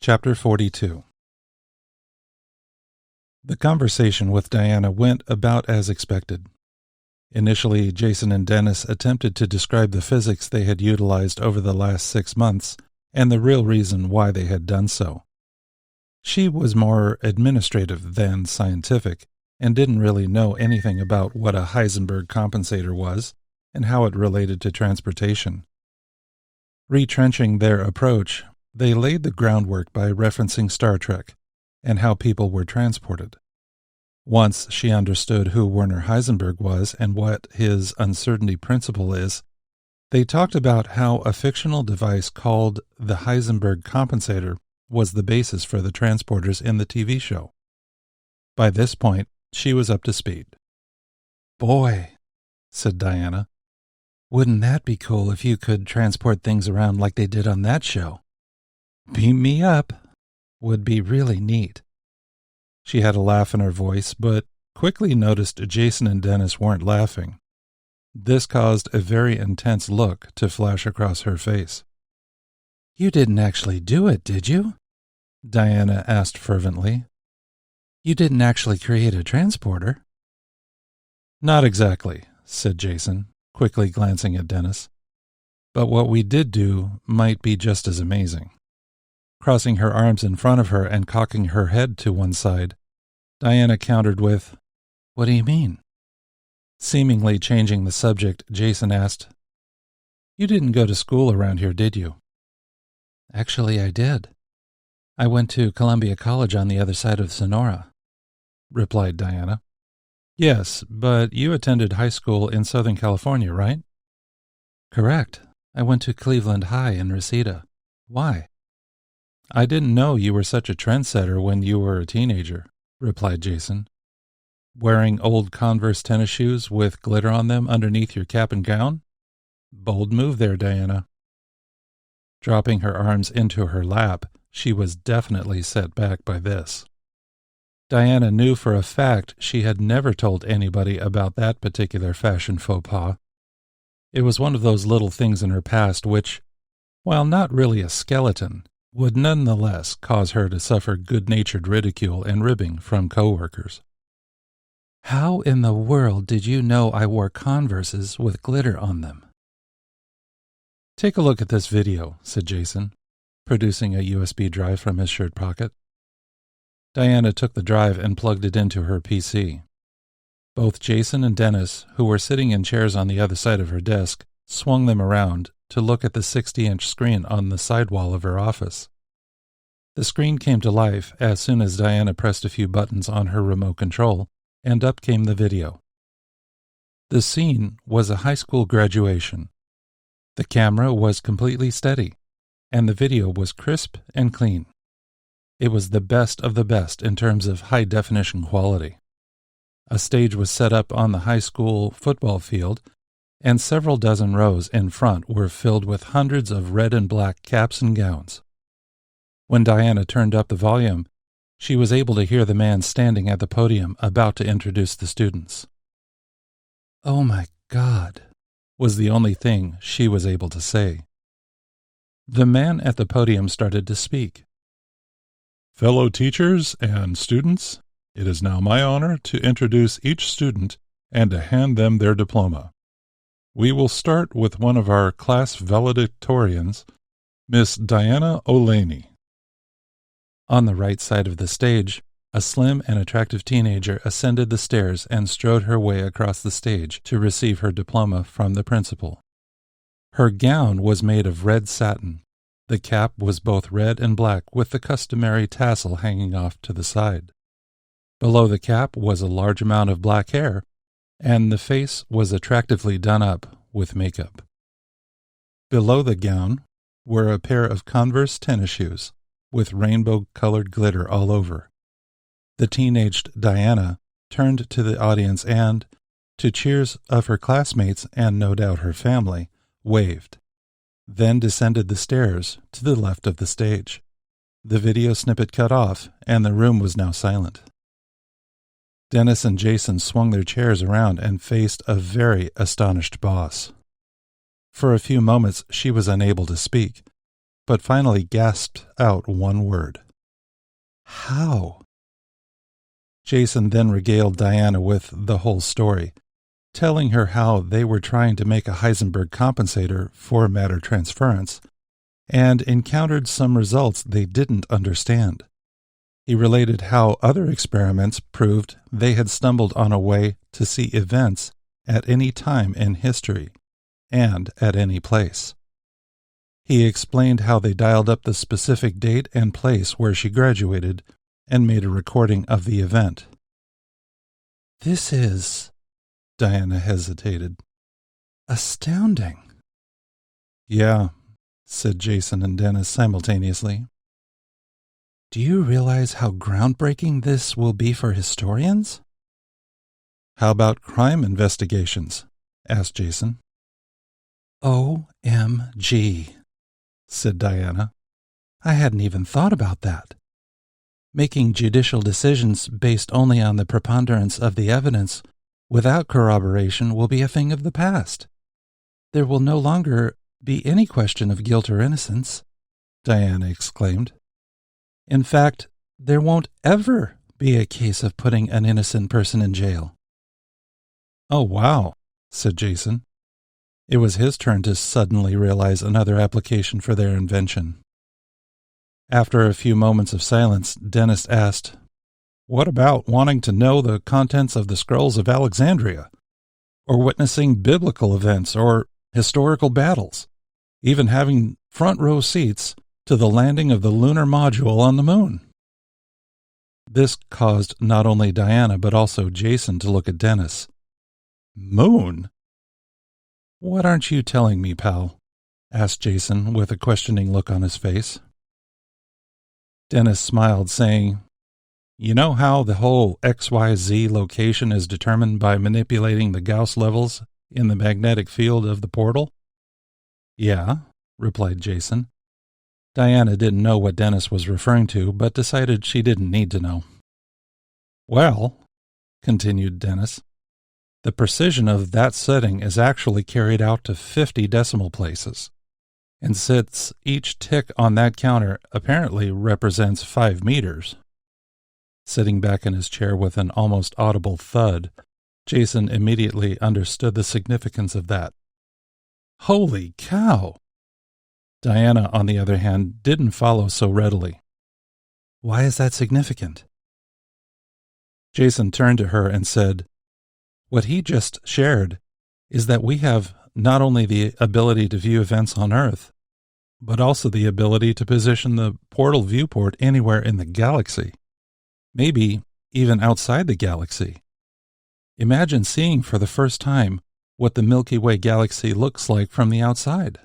Chapter 42. The conversation with Diana went about as expected. Initially, Jason and Dennis attempted to describe the physics they had utilized over the last 6 months and the real reason why they had done so. She was more administrative than scientific and didn't really know anything about what a Heisenberg compensator was and how it related to transportation. Retrenching their approach, they laid the groundwork by referencing Star Trek and how people were transported. Once she understood who Werner Heisenberg was and what his uncertainty principle is, they talked about how a fictional device called the Heisenberg compensator was the basis for the transporters in the TV show. By this point, she was up to speed. "Boy," said Diana, "wouldn't that be cool if you could transport things around like they did on that show? Beam me up. Would be really neat." She had a laugh in her voice, but quickly noticed Jason and Dennis weren't laughing. This caused a very intense look to flash across her face. "You didn't actually do it, did you?" Diana asked fervently. "You didn't actually create a transporter?" "Not exactly," said Jason, quickly glancing at Dennis. "But what we did do might be just as amazing." Crossing her arms in front of her and cocking her head to one side, Diana countered with, "What do you mean?" Seemingly changing the subject, Jason asked, "You didn't go to school around here, did you?" "Actually, I did. I went to Columbia College on the other side of Sonora," replied Diana. "Yes, but you attended high school in Southern California, right?" "Correct. I went to Cleveland High in Reseda. Why?" "I didn't know you were such a trendsetter when you were a teenager," replied Jason. "Wearing old Converse tennis shoes with glitter on them underneath your cap and gown? Bold move there, Diana." Dropping her arms into her lap, she was definitely set back by this. Diana knew for a fact she had never told anybody about that particular fashion faux pas. It was one of those little things in her past which, while not really a skeleton, would nonetheless cause her to suffer good-natured ridicule and ribbing from coworkers. "How in the world did you know I wore Converses with glitter on them?" "Take a look at this video," said Jason, producing a USB drive from his shirt pocket. Diana took the drive and plugged it into her PC. Both Jason and Dennis, who were sitting in chairs on the other side of her desk, swung them around to look at the 60-inch screen on the side wall of her office. The screen came to life as soon as Diana pressed a few buttons on her remote control, and up came the video. The scene was a high school graduation. The camera was completely steady, and the video was crisp and clean. It was the best of the best in terms of high-definition quality. A stage was set up on the high school football field, and several dozen rows in front were filled with hundreds of red and black caps and gowns. When Diana turned up the volume, she was able to hear the man standing at the podium about to introduce the students. "Oh my God," was the only thing she was able to say. The man at the podium started to speak. "Fellow teachers and students, it is now my honor to introduce each student and to hand them their diploma. We will start with one of our class valedictorians, Miss Diana Olaney." On the right side of the stage, a slim and attractive teenager ascended the stairs and strode her way across the stage to receive her diploma from the principal. Her gown was made of red satin. The cap was both red and black with the customary tassel hanging off to the side. Below the cap was a large amount of black hair, and the face was attractively done up with makeup. Below the gown were a pair of Converse tennis shoes with rainbow-colored glitter all over. The teenaged Diana turned to the audience and, to cheers of her classmates and no doubt her family, waved, then descended the stairs to the left of the stage. The video snippet cut off, and the room was now silent. Dennis and Jason swung their chairs around and faced a very astonished boss. For a few moments she was unable to speak, but finally gasped out one word. How? Jason then regaled Diana with the whole story, telling her how they were trying to make a Heisenberg compensator for matter transference, and encountered some results they didn't understand. He related how other experiments proved they had stumbled on a way to see events at any time in history, and at any place. He explained how they dialed up the specific date and place where she graduated and made a recording of the event. This is, Diana hesitated, astounding. Yeah, said Jason and Dennis simultaneously. Do you realize how groundbreaking this will be for historians? How about crime investigations? Asked Jason. OMG, said Diana. I hadn't even thought about that. Making judicial decisions based only on the preponderance of the evidence without corroboration will be a thing of the past. There will no longer be any question of guilt or innocence, Diana exclaimed. In fact, there won't ever be a case of putting an innocent person in jail. Oh, wow, said Jason. It was his turn to suddenly realize another application for their invention. After a few moments of silence, Dennis asked, What about wanting to know the contents of the scrolls of Alexandria? Or witnessing biblical events or historical battles? Even having front row seats to the landing of the lunar module on the moon? This caused not only Diana but also Jason to look at Dennis. Moon? What aren't you telling me, pal? Asked Jason with a questioning look on his face. Dennis smiled, saying, You know how the whole XYZ location is determined by manipulating the Gauss levels in the magnetic field of the portal? Yeah, replied Jason. Diana didn't know what Dennis was referring to, but decided she didn't need to know. Well, continued Dennis, the precision of that setting is actually carried out to 50 decimal places. And since each tick on that counter apparently represents 5 meters. Sitting back in his chair with an almost audible thud, Jason immediately understood the significance of that. Holy cow! Diana, on the other hand, didn't follow so readily. Why is that significant? Jason turned to her and said, What he just shared is that we have not only the ability to view events on Earth, but also the ability to position the portal viewport anywhere in the galaxy, maybe even outside the galaxy. Imagine seeing for the first time what the Milky Way galaxy looks like from the outside.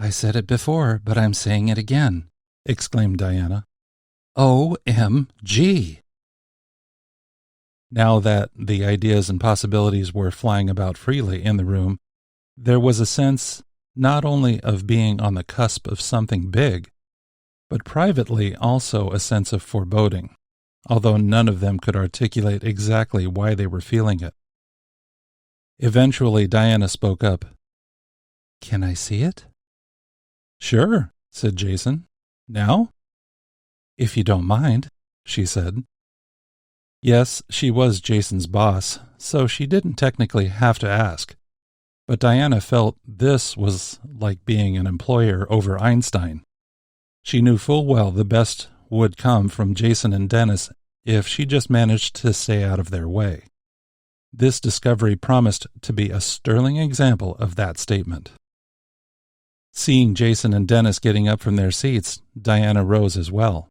I said it before, but I'm saying it again, exclaimed Diana. OMG! Now that the ideas and possibilities were flying about freely in the room, there was a sense not only of being on the cusp of something big, but privately also a sense of foreboding, although none of them could articulate exactly why they were feeling it. Eventually, Diana spoke up. Can I see it? Sure, said Jason. Now? If you don't mind, she said. Yes, she was Jason's boss, so she didn't technically have to ask. But Diana felt this was like being an employer over Einstein. She knew full well the best would come from Jason and Dennis if she just managed to stay out of their way. This discovery promised to be a sterling example of that statement. Seeing Jason and Dennis getting up from their seats, Diana rose as well,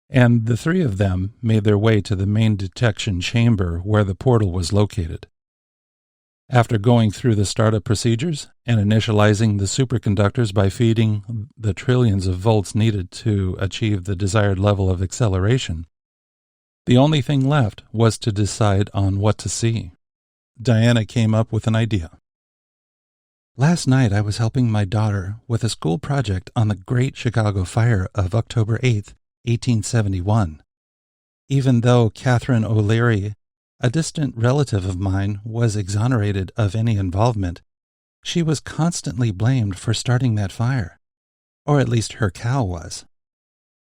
and the three of them made their way to the main detection chamber where the portal was located. After going through the startup procedures and initializing the superconductors by feeding the trillions of volts needed to achieve the desired level of acceleration, the only thing left was to decide on what to see. Diana came up with an idea. Last night I was helping my daughter with a school project on the Great Chicago Fire of October 8th, 1871. Even though Catherine O'Leary, a distant relative of mine, was exonerated of any involvement, she was constantly blamed for starting that fire. Or at least her cow was.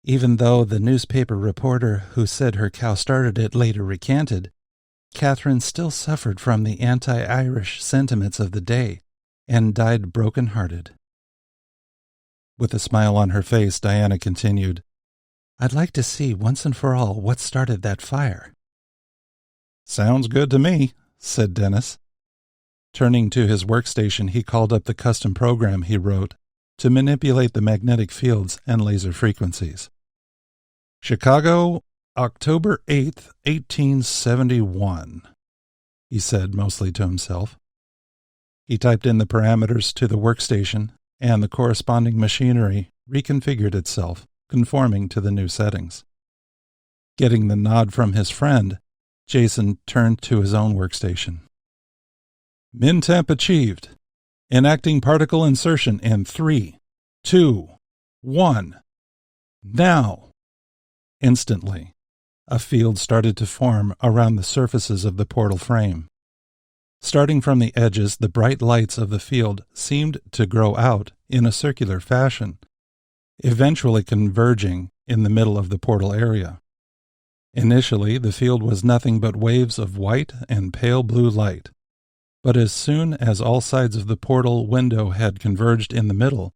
Even though the newspaper reporter who said her cow started it later recanted, Catherine still suffered from the anti-Irish sentiments of the day and died broken-hearted. With a smile on her face, Diana continued, "I'd like to see once and for all what started that fire." "Sounds good to me," said Dennis. Turning to his workstation, he called up the custom program he wrote to manipulate the magnetic fields and laser frequencies. "Chicago, October 8th, 1871, he said mostly to himself. He typed in the parameters to the workstation, and the corresponding machinery reconfigured itself, conforming to the new settings. Getting the nod from his friend, Jason turned to his own workstation. "Min temp achieved. Enacting particle insertion in 3, 2, 1. Now!" Instantly, a field started to form around the surfaces of the portal frame. Starting from the edges, the bright lights of the field seemed to grow out in a circular fashion, eventually converging in the middle of the portal area. Initially, the field was nothing but waves of white and pale blue light, but as soon as all sides of the portal window had converged in the middle,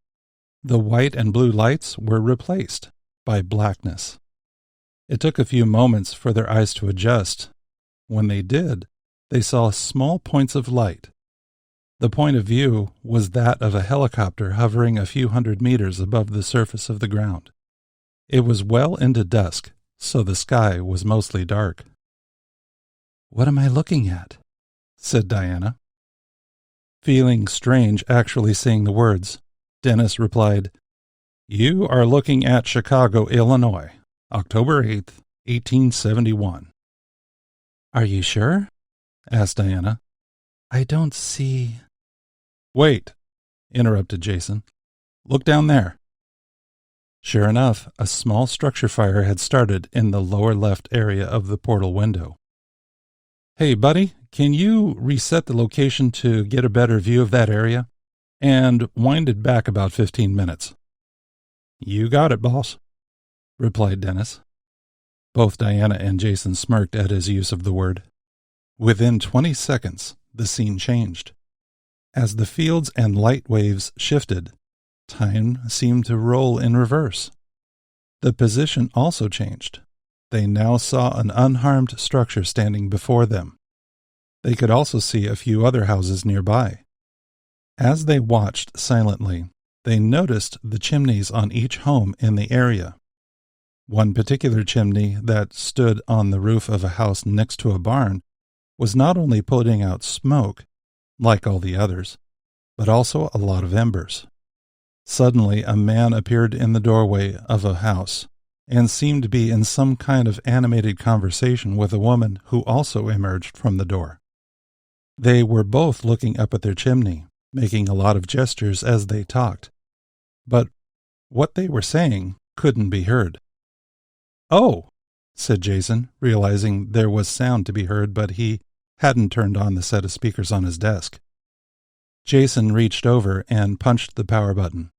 the white and blue lights were replaced by blackness. It took a few moments for their eyes to adjust. When they did, they saw small points of light. The point of view was that of a helicopter hovering a few hundred meters above the surface of the ground. It was well into dusk, so the sky was mostly dark. "What am I looking at?" said Diana. Feeling strange actually saying the words, Dennis replied, "You are looking at Chicago, Illinois, October 8th, 1871. "Are you sure?" asked Diana. "I don't see—" "Wait," interrupted Jason. "Look down there." Sure enough, a small structure fire had started in the lower left area of the portal window. "Hey, buddy, can you reset the location to get a better view of that area? And wind it back about 15 minutes. "You got it, boss," replied Dennis. Both Diana and Jason smirked at his use of the word. Within 20 seconds, the scene changed. As the fields and light waves shifted, time seemed to roll in reverse. The position also changed. They now saw an unharmed structure standing before them. They could also see a few other houses nearby. As they watched silently, they noticed the chimneys on each home in the area. One particular chimney that stood on the roof of a house next to a barn was not only putting out smoke, like all the others, but also a lot of embers. Suddenly, a man appeared in the doorway of a house and seemed to be in some kind of animated conversation with a woman who also emerged from the door. They were both looking up at their chimney, making a lot of gestures as they talked, but what they were saying couldn't be heard. "Oh," said Jason, realizing there was sound to be heard, but he hadn't turned on the set of speakers on his desk. Jason reached over and punched the power button.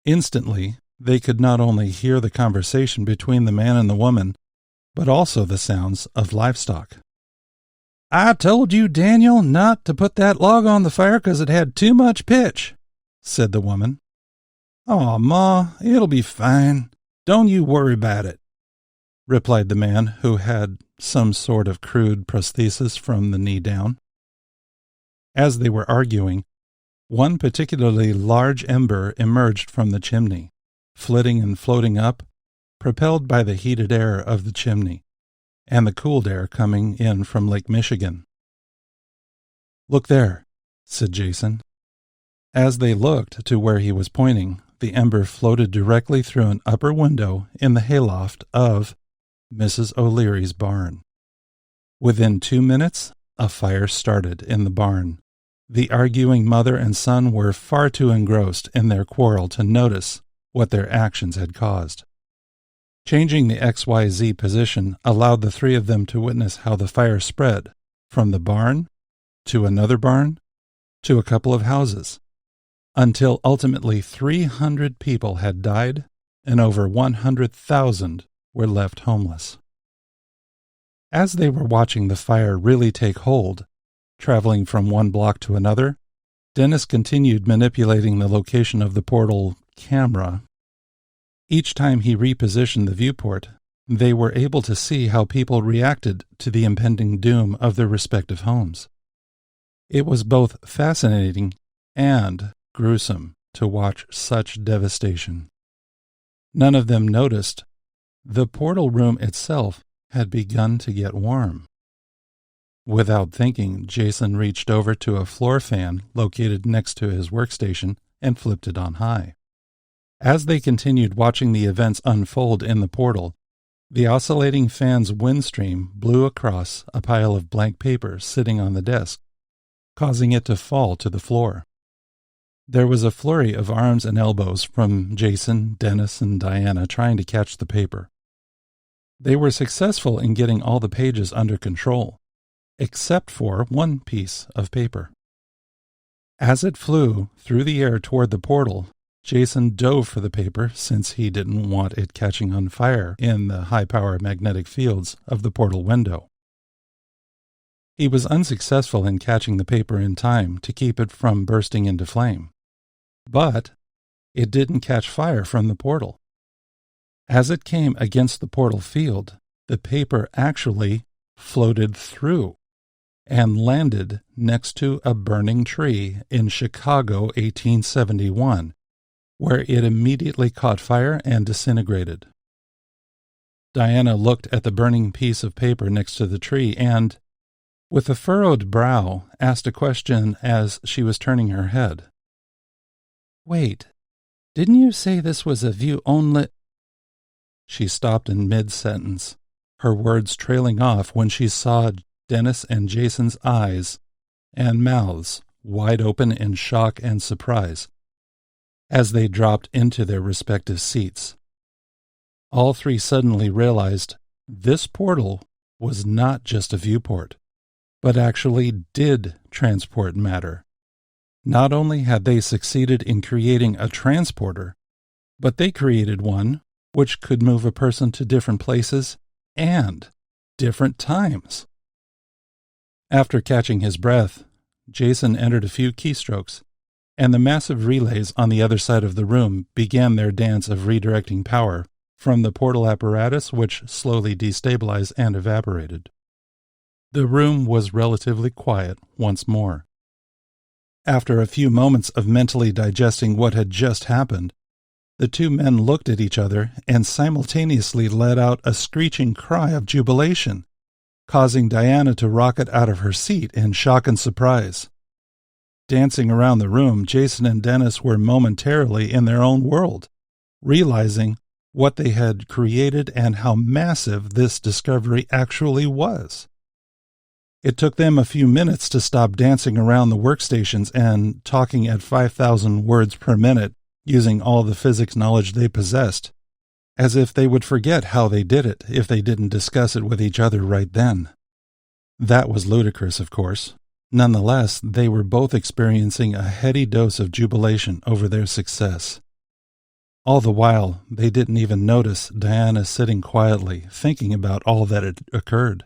Instantly, they could not only hear the conversation between the man and the woman, but also the sounds of livestock. "I told you, Daniel, not to put that log on the fire 'cause it had too much pitch," said the woman. "Aw, Ma, it'll be fine. Don't you worry about it," replied the man, who had some sort of crude prosthesis from the knee down. As they were arguing, one particularly large ember emerged from the chimney, flitting and floating up, propelled by the heated air of the chimney and the cooled air coming in from Lake Michigan. "Look there," said Jason. As they looked to where he was pointing, the ember floated directly through an upper window in the hayloft of Mrs. O'Leary's barn. Within 2 minutes, a fire started in the barn. The arguing mother and son were far too engrossed in their quarrel to notice what their actions had caused. Changing the XYZ position allowed the three of them to witness how the fire spread from the barn to another barn to a couple of houses. until ultimately 300 people had died and over 100,000 were left homeless. As they were watching the fire really take hold, traveling from one block to another, Dennis continued manipulating the location of the portal camera. Each time he repositioned the viewport, they were able to see how people reacted to the impending doom of their respective homes. It was both fascinating and gruesome to watch such devastation. None of them noticed the portal room itself had begun to get warm. Without thinking, Jason reached over to a floor fan located next to his workstation and flipped it on high. As they continued watching the events unfold in the portal, the oscillating fan's windstream blew across a pile of blank paper sitting on the desk, causing it to fall to the floor. There was a flurry of arms and elbows from Jason, Dennis, and Diana trying to catch the paper. They were successful in getting all the pages under control, except for one piece of paper. As it flew through the air toward the portal, Jason dove for the paper since he didn't want it catching on fire in the high-power magnetic fields of the portal window. He was unsuccessful in catching the paper in time to keep it from bursting into flame. But it didn't catch fire from the portal. As it came against the portal field, the paper actually floated through and landed next to a burning tree in Chicago, 1871, where it immediately caught fire and disintegrated. Diana looked at the burning piece of paper next to the tree and, with a furrowed brow, asked a question as she was turning her head. "Wait, didn't you say this was a view only—" She stopped in mid-sentence, her words trailing off when she saw Dennis and Jason's eyes and mouths wide open in shock and surprise as they dropped into their respective seats. All three suddenly realized this portal was not just a viewport, but actually did transport matter. Not only had they succeeded in creating a transporter, but they created one which could move a person to different places and different times. After catching his breath, Jason entered a few keystrokes, and the massive relays on the other side of the room began their dance of redirecting power from the portal apparatus, which slowly destabilized and evaporated. The room was relatively quiet once more. After a few moments of mentally digesting what had just happened, the two men looked at each other and simultaneously let out a screeching cry of jubilation, causing Diana to rocket out of her seat in shock and surprise. Dancing around the room, Jason and Dennis were momentarily in their own world, realizing what they had created and how massive this discovery actually was. It took them a few minutes to stop dancing around the workstations and talking at 5,000 words per minute using all the physics knowledge they possessed, as if they would forget how they did it if they didn't discuss it with each other right then. That was ludicrous, of course. Nonetheless, they were both experiencing a heady dose of jubilation over their success. All the while, they didn't even notice Diana sitting quietly, thinking about all that had occurred.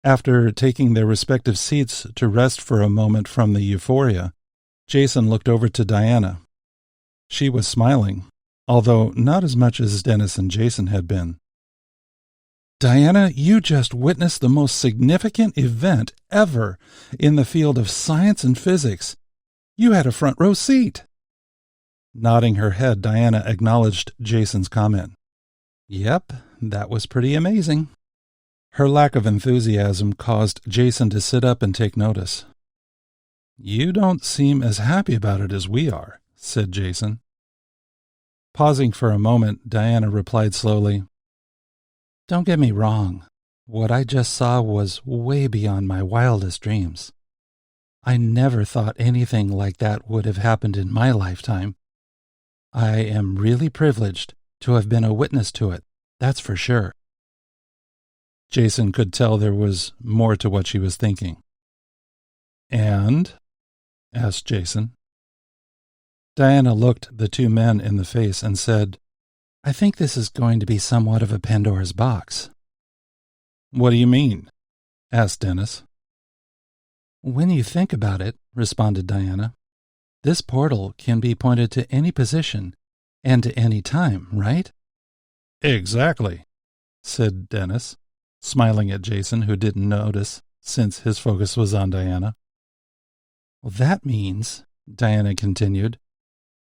After taking their respective seats to rest for a moment from the euphoria, Jason looked over to Diana. She was smiling, although not as much as Dennis and Jason had been. "Diana, you just witnessed the most significant event ever in the field of science and physics. You had a front row seat." Nodding her head, Diana acknowledged Jason's comment. "Yep, that was pretty amazing." Her lack of enthusiasm caused Jason to sit up and take notice. "You don't seem as happy about it as we are," said Jason. Pausing for a moment, Diana replied slowly, "Don't get me wrong. What I just saw was way beyond my wildest dreams. I never thought anything like that would have happened in my lifetime. I am really privileged to have been a witness to it, that's for sure." Jason could tell there was more to what she was thinking. "And?" asked Jason. Diana looked the two men in the face and said, "I think this is going to be somewhat of a Pandora's box." "What do you mean?" asked Dennis. "When you think about it," responded Diana, "this portal can be pointed to any position and to any time, right?" "Exactly," said Dennis, smiling at Jason, who didn't notice since his focus was on Diana. "Well, that means," Diana continued,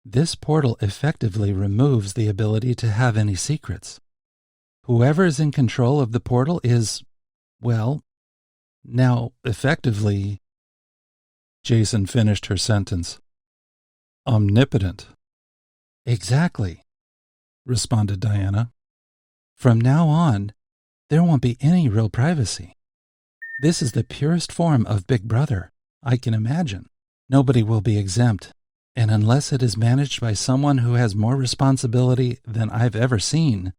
"this portal effectively removes the ability to have any secrets. Whoever is in control of the portal is, well, now effectively—" Jason finished her sentence. "Omnipotent." "Exactly," responded Diana. "From now on, there won't be any real privacy. This is the purest form of Big Brother I can imagine. Nobody will be exempt, and unless it is managed by someone who has more responsibility than I've ever seen,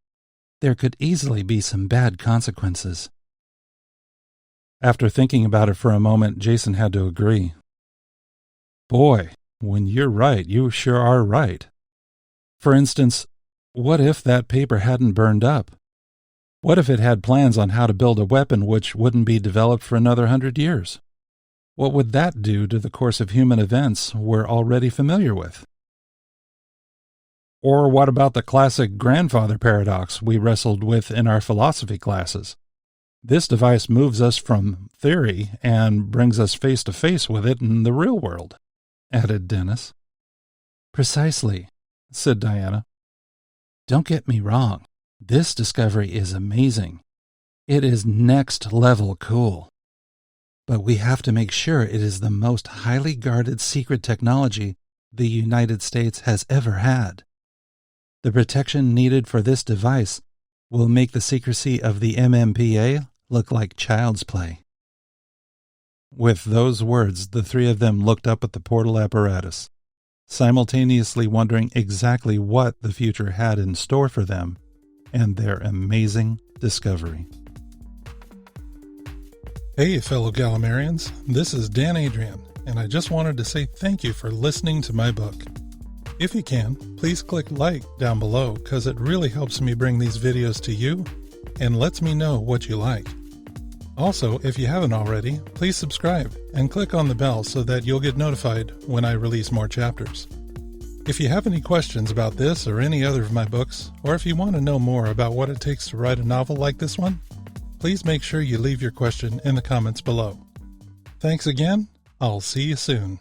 there could easily be some bad consequences." After thinking about it for a moment, Jason had to agree. "Boy, when you're right, you sure are right. For instance, what if that paper hadn't burned up? What if it had plans on how to build a weapon which wouldn't be developed for another 100 years? What would that do to the course of human events we're already familiar with? Or what about the classic grandfather paradox we wrestled with in our philosophy classes? This device moves us from theory and brings us face to face with it in the real world," added Dennis. "Precisely," said Diana. "Don't get me wrong. This discovery is amazing. It is next level cool. But we have to make sure it is the most highly guarded secret technology the United States has ever had. The protection needed for this device will make the secrecy of the MMPA look like child's play." With those words, the three of them looked up at the portal apparatus, simultaneously wondering exactly what the future had in store for them and their amazing discovery. Hey, fellow Galimarians, this is Dan Adrian, and I just wanted to say thank you for listening to my book. If you can, please click like down below, because it really helps me bring these videos to you and lets me know what you like. Also, if you haven't already, please subscribe and click on the bell so that you'll get notified when I release more chapters. If you have any questions about this or any other of my books, or if you want to know more about what it takes to write a novel like this one, please make sure you leave your question in the comments below. Thanks again. I'll see you soon.